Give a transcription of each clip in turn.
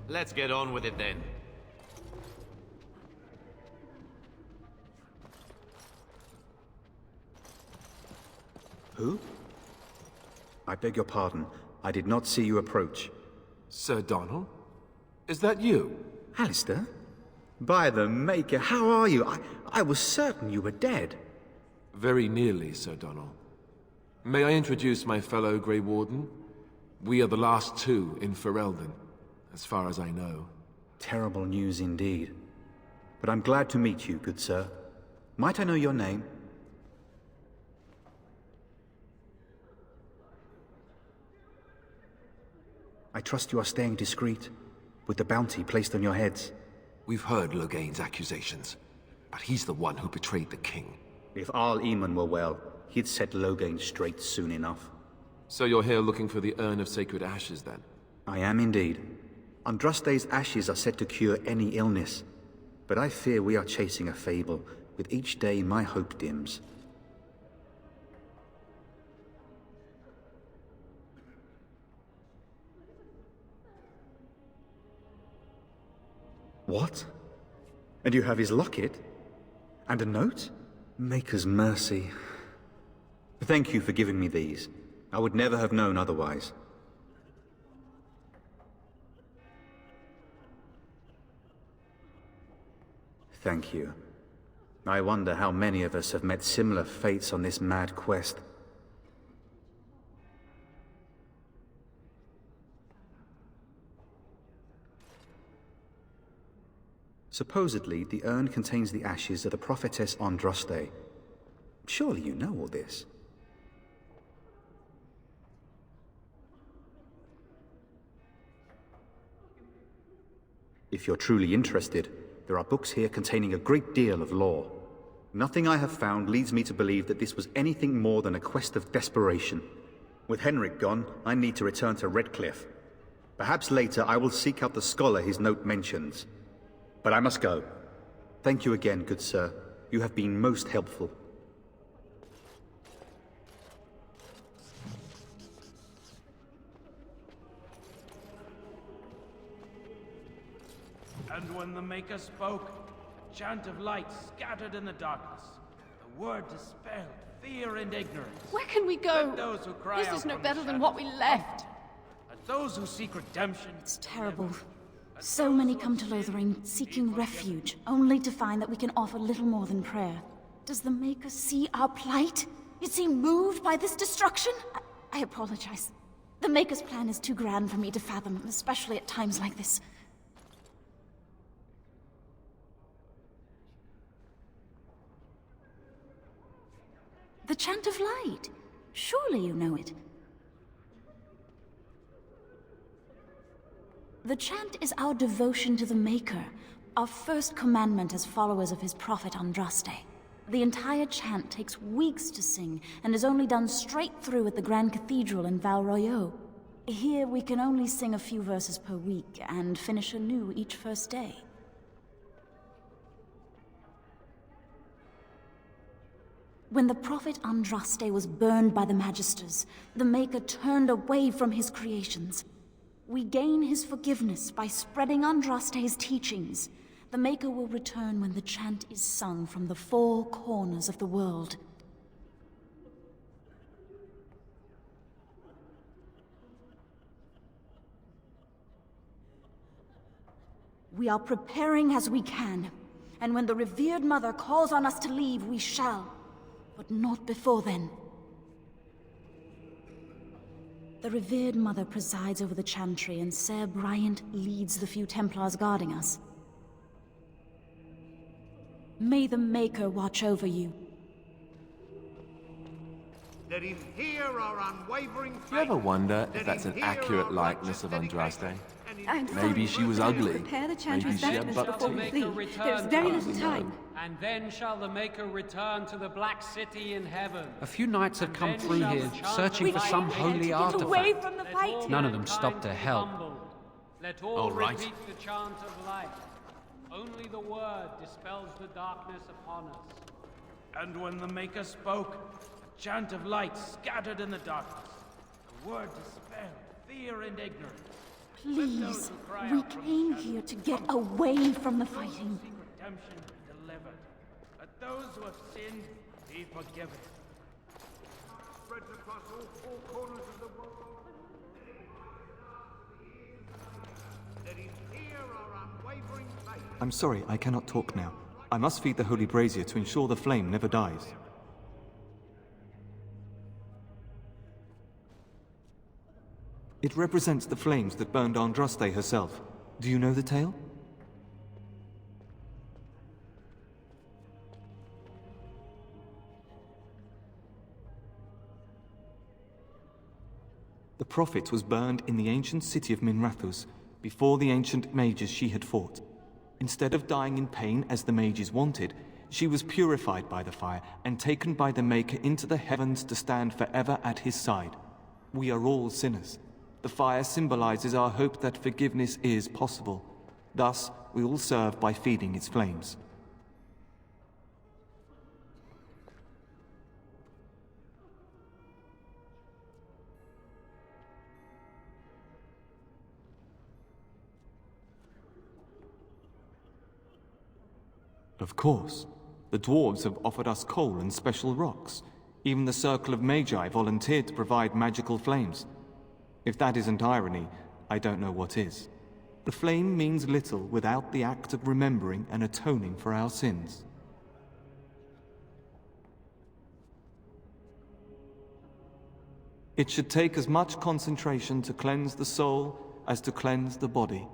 Let's get on with it then. Who? I beg your pardon. I did not see you approach. Sir Donald? Is that you? Alistair? By the Maker, how are you? I was certain you were dead. Very nearly, Sir Donald. May I introduce my fellow Grey Warden? We are the last two in Ferelden, as far as I know. Terrible news indeed. But I'm glad to meet you, good sir. Might I know your name? I trust you are staying discreet, with the bounty placed on your heads. We've heard Loghain's accusations, but he's the one who betrayed the king. If Arl Eamon were well, he'd set Loghain straight soon enough. So you're here looking for the Urn of Sacred Ashes, then? I am indeed. Andraste's ashes are said to cure any illness, but I fear we are chasing a fable. With each day, my hope dims. What? And you have his locket? And a note? Maker's mercy. Thank you for giving me these. I would never have known otherwise. Thank you. I wonder how many of us have met similar fates on this mad quest. Supposedly, the urn contains the ashes of the prophetess Andraste. Surely you know all this. If you're truly interested, there are books here containing a great deal of lore. Nothing I have found leads me to believe that this was anything more than a quest of desperation. With Henrik gone, I need to return to Redcliffe. Perhaps later I will seek out the scholar his note mentions. But I must go. Thank you again, good sir. You have been most helpful. And when the Maker spoke, a chant of light scattered in the darkness. The word dispelled fear and ignorance. Where can we go? Let those who cry This out is no from better the than what we shadows left. Let those who seek redemption. It's terrible. So many come to Lothering, seeking refuge, only to find that we can offer little more than prayer. Does the Maker see our plight? Is he moved by this destruction? I apologize. The Maker's plan is too grand for me to fathom, especially at times like this. The Chant of Light. Surely you know it. The chant is our devotion to the Maker, our first commandment as followers of his prophet Andraste. The entire chant takes weeks to sing, and is only done straight through at the Grand Cathedral in Val Royeaux. Here we can only sing a few verses per week, and finish anew each first day. When the prophet Andraste was burned by the Magisters, the Maker turned away from his creations. We gain his forgiveness by spreading Andraste's teachings. The Maker will return when the chant is sung from the four corners of the world. We are preparing as we can, and when the Revered Mother calls on us to leave, we shall. But not before then. The Revered Mother presides over the Chantry, and Ser Bryant leads the few Templars guarding us. May the Maker watch over you. Let him hear our unwavering faith. Do you ever wonder if that's an accurate likeness of Andraste? I'm Maybe she was ugly. Prepare the Maybe Chantry's she had vestments before we flee. There's very little time. And then shall the Maker return to the Black City in heaven. A few knights have come And then through shall here the chant searching of for some light holy get artifact. away from the Let fight. all None of them mankind stopped to be help. humbled. Let all All right. repeat the chant of light. Only the word dispels the darkness upon us. And when the Maker spoke, a chant of light scattered in the darkness. The word dispelled fear and ignorance. Please, we came here to get away from the fighting. Seek redemption be delivered. Let those who have sinned be forgiven. Spreads across all four corners of the world. Let him hear our unwavering faith. I'm sorry, I cannot talk now. I must feed the holy brazier to ensure the flame never dies. It represents the flames that burned Andraste herself. Do you know the tale? The prophet was burned in the ancient city of Minrathous before the ancient mages she had fought. Instead of dying in pain as the mages wanted, she was purified by the fire and taken by the Maker into the heavens to stand forever at his side. We are all sinners. The fire symbolizes our hope that forgiveness is possible. Thus, we all serve by feeding its flames. Of course. The dwarves have offered us coal and special rocks. Even the Circle of Magi volunteered to provide magical flames. If that isn't irony, I don't know what is. The flame means little without the act of remembering and atoning for our sins. It should take as much concentration to cleanse the soul as to cleanse the body.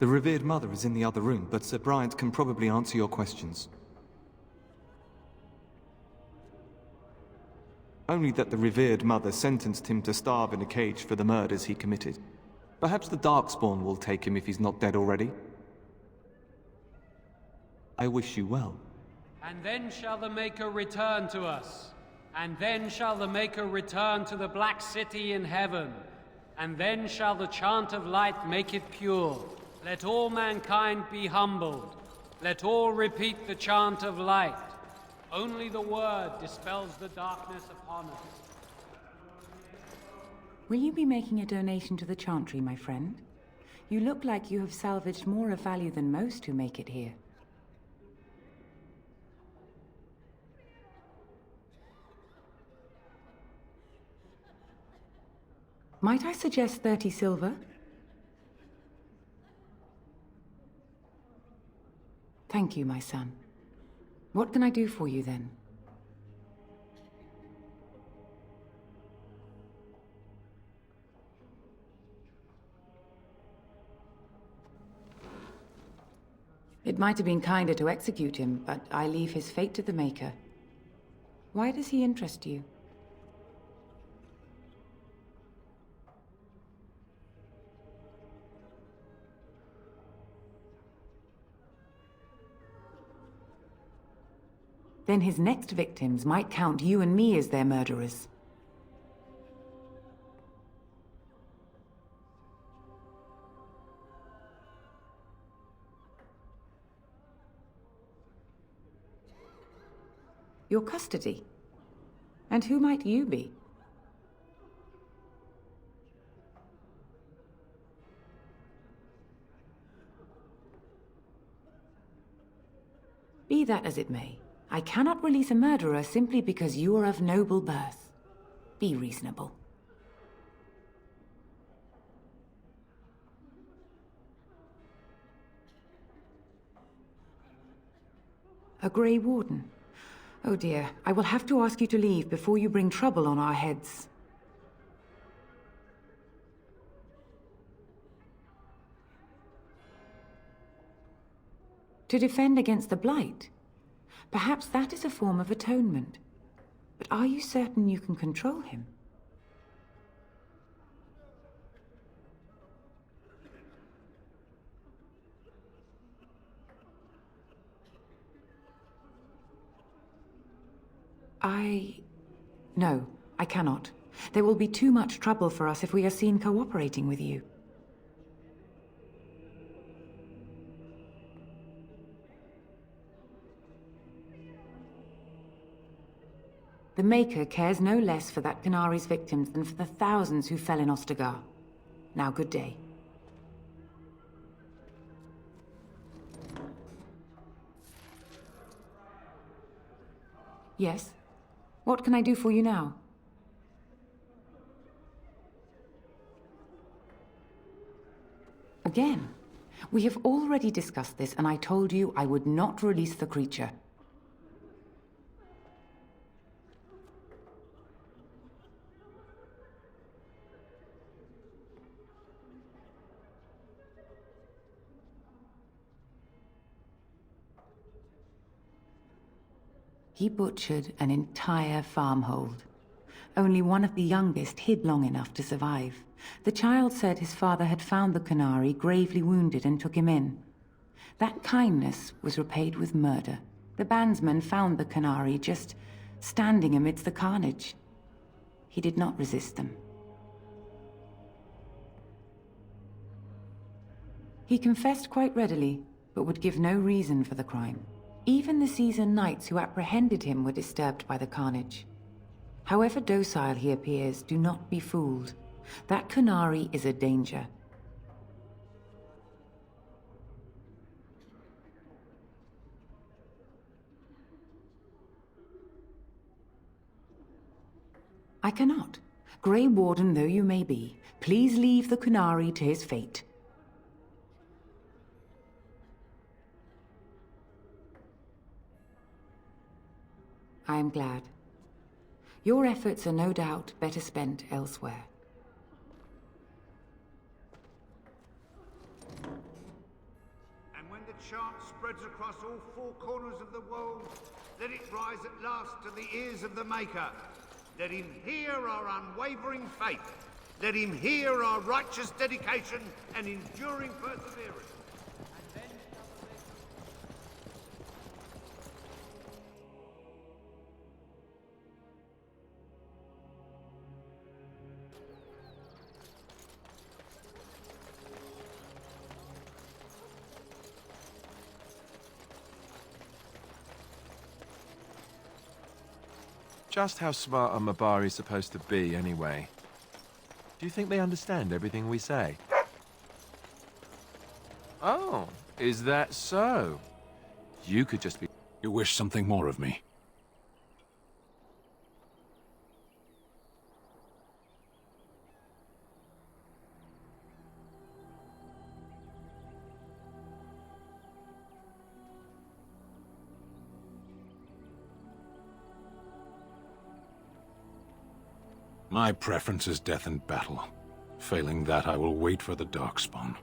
The Revered Mother is in the other room, but Sir Bryant can probably answer your questions. Only that the Revered Mother sentenced him to starve in a cage for the murders he committed. Perhaps the Darkspawn will take him if he's not dead already. I wish you well. And then shall the Maker return to us. And then shall the Maker return to the Black City in heaven. And then shall the chant of light make it pure. Let all mankind be humbled. Let all repeat the chant of light. Only the word dispels the darkness upon us. Will you be making a donation to the Chantry, my friend? You look like you have salvaged more of value than most who make it here. Might I suggest 30 silver? Thank you, my son. What can I do for you, then? It might have been kinder to execute him, but I leave his fate to the Maker. Why does he interest you? Then his next victims might count you and me as their murderers. Your custody? And who might you be? Be that as it may, I cannot release a murderer simply because you are of noble birth. Be reasonable. A Grey Warden. Oh dear, I will have to ask you to leave before you bring trouble on our heads. To defend against the Blight? Perhaps that is a form of atonement. But are you certain you can control him? No, I cannot. There will be too much trouble for us if we are seen cooperating with you. The Maker cares no less for that Canari's victims than for the thousands who fell in Ostagar. Now, good day. Yes? What can I do for you now? Again, we have already discussed this, and I told you I would not release the creature. He butchered an entire farmhold. Only one of the youngest hid long enough to survive. The child said his father had found the Canary gravely wounded and took him in. That kindness was repaid with murder. The bandsman found the Canary just standing amidst the carnage. He did not resist them. He confessed quite readily, but would give no reason for the crime. Even the seasoned knights who apprehended him were disturbed by the carnage. However docile he appears, do not be fooled. That Canary is a danger. I cannot. Grey Warden though you may be, please leave the Canary to his fate. I am glad. Your efforts are no doubt better spent elsewhere. And when the chant spreads across all four corners of the world, let it rise at last to the ears of the Maker. Let him hear our unwavering faith. Let him hear our righteous dedication and enduring perseverance. Just how smart are Mabari supposed to be, anyway? Do you think they understand everything we say? Oh, is that so? You could just be... You wish something more of me? My preference is death in battle. Failing that, I will wait for the Darkspawn.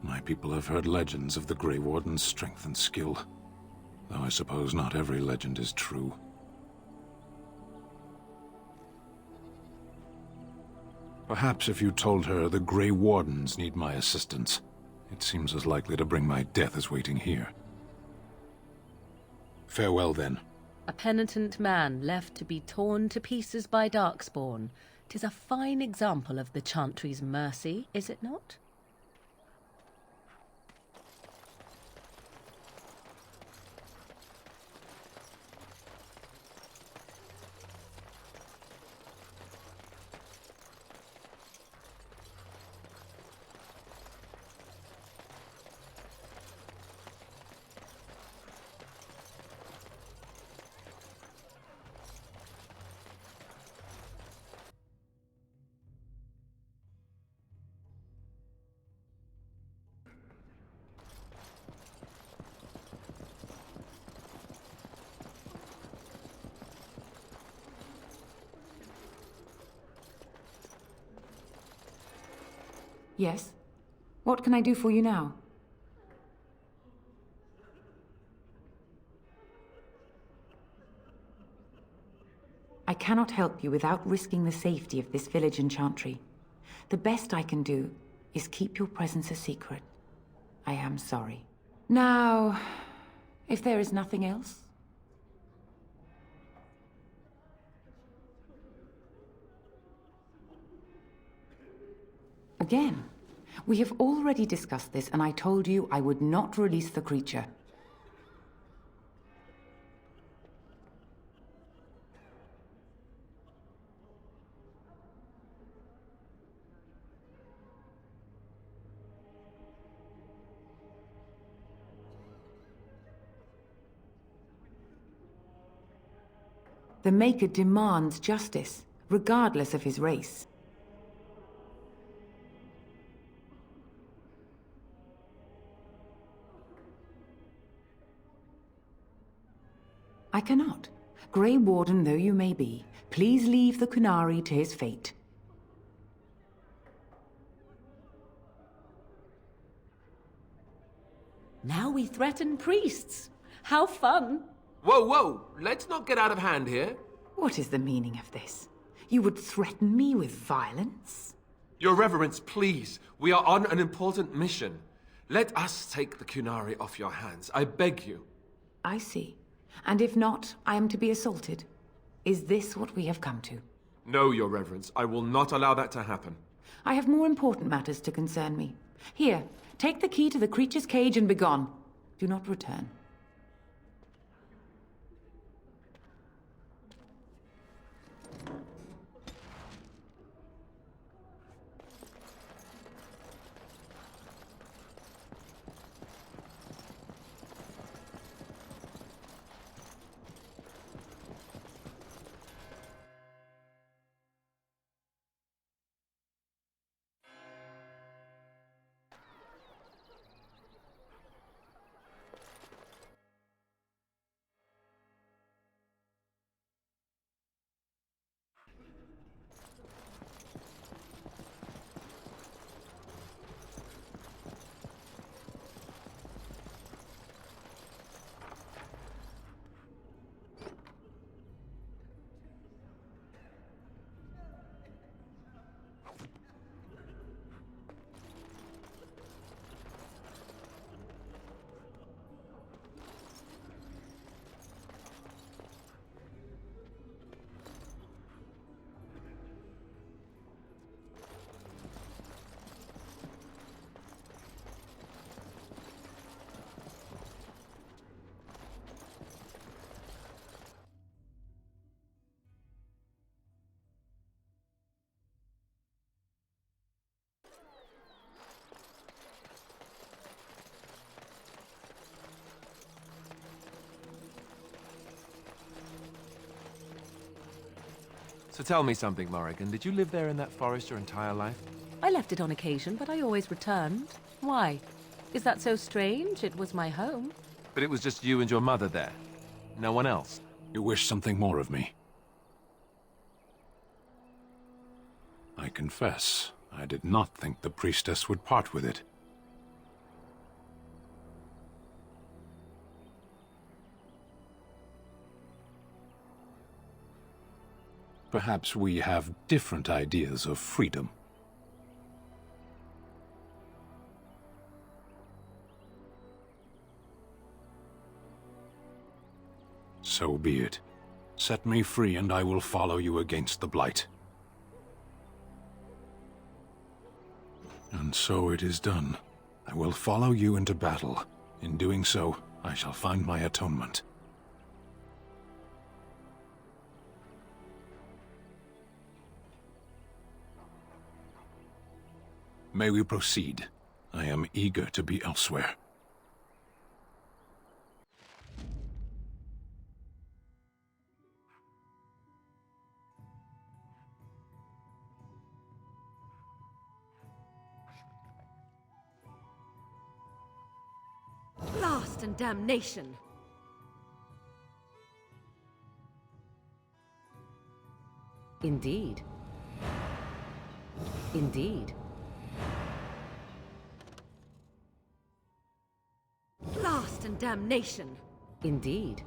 My people have heard legends of the Grey Warden's strength and skill, though I suppose not every legend is true. Perhaps if you told her the Grey Wardens need my assistance, it seems as likely to bring my death as waiting here. Farewell, then. A penitent man left to be torn to pieces by Darkspawn. 'Tis a fine example of the Chantry's mercy, is it not? Yes? What can I do for you now? I cannot help you without risking the safety of this village in Chantry. The best I can do is keep your presence a secret. I am sorry. Now, if there is nothing else... Again, we have already discussed this, and I told you I would not release the creature. The Maker demands justice, regardless of his race. I cannot. Grey Warden though you may be, please leave the Kunari to his fate. Now we threaten priests. How fun! Whoa, whoa! Let's not get out of hand here. What is the meaning of this? You would threaten me with violence? Your Reverence, please. We are on an important mission. Let us take the Kunari off your hands. I beg you. I see. And if not, I am to be assaulted. Is this what we have come to? No, Your Reverence. I will not allow that to happen. I have more important matters to concern me. Here, take the key to the creature's cage and begone. Do not return. So tell me something, Morrigan. Did you live there in that forest your entire life? I left it on occasion, but I always returned. Why? Is that so strange? It was my home. But it was just you and your mother there. No one else. You wish something more of me? I confess, I did not think the priestess would part with it. Perhaps we have different ideas of freedom. So be it. Set me free and I will follow you against the Blight. And so it is done. I will follow you into battle. In doing so, I shall find my atonement. May we proceed? I am eager to be elsewhere. Blast and damnation! Indeed. Indeed. Blast and damnation! Indeed.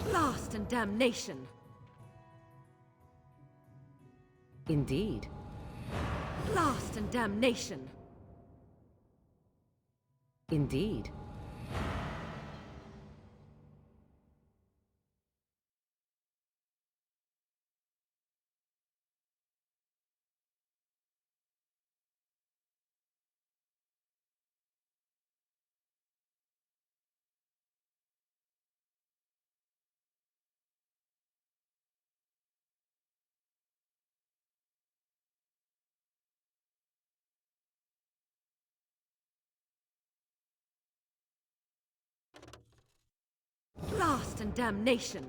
Blast and damnation! Indeed. Blast and damnation! Indeed. and damnation.